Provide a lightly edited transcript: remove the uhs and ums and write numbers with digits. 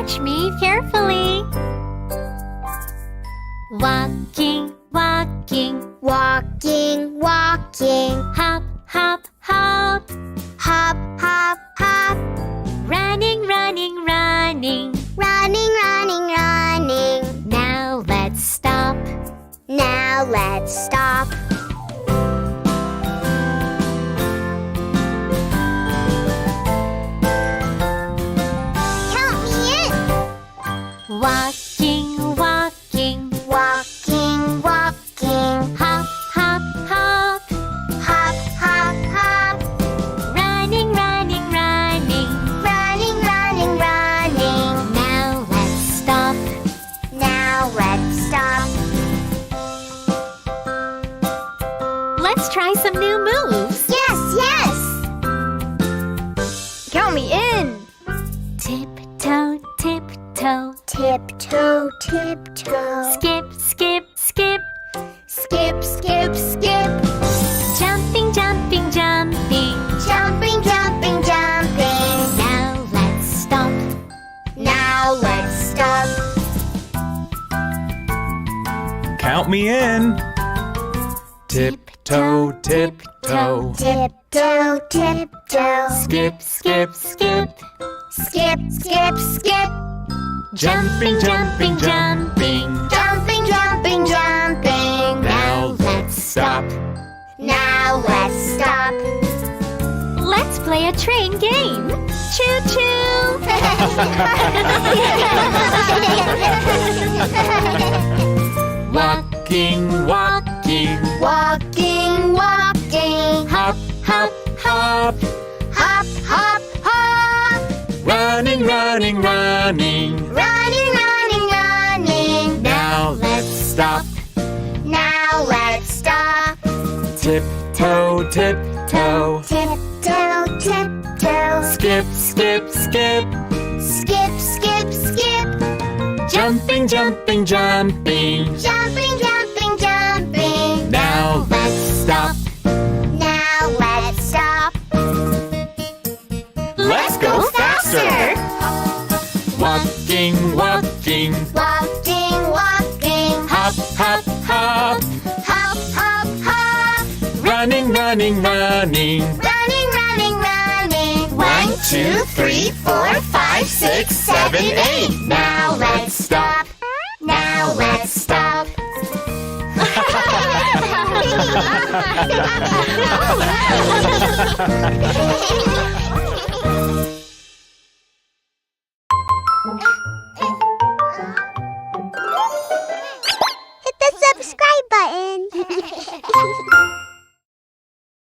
Watch me carefully. Walking, walking, Walking, walking, hop, hop, hop. hop, hop, hop. Running, running, running. Running, running, running. Now let's stop. Now let's stop. Count me in. Walking, walking, Walking, walking, hop, hop, hop. hop, hop, hop. Running, running, running. Running, running, running. Now let's stop. Now let's stop. Let's try some new moves. Yes, yes. Count me in. Tiptoe, tiptoe. Tiptoe, tiptoe. Skip, skip, skip. Skip, skip, skip. Jumping, jumping, jumping. Jumping, jumping, jumping. Now let's stop. Now let's stop. Count me in. Tiptoe, tiptoe. Tiptoe, tiptoe. Skip, skip, skip. Skip, skip, skip. Jumping, jumping, jumping. Jumping, jumping, jumping. Now let's stop. Now let's stop. Let's play a train game. Choo choo. Walking, walking, Walking, walking. hop, hop, hop. Hop, hop, hop. Running, running, running. Running, running, running. Now let's stop. Now let's stop. Tiptoe, tiptoe. Tiptoe, tiptoe. Skip, skip, skip. Skip, skip, skip. Jumping, jumping, jumping. Jumping, jumping, jumping. Now let's stop. Now let's stop. Let's go faster. Walking, walking, Walking, walking. hop, hop, hop. Hop, hop, hop. Running, running, running. Running, running, running. 1, 2, 3, 4, 5, 6, 7, 8. Now let's stop. Now let's stop.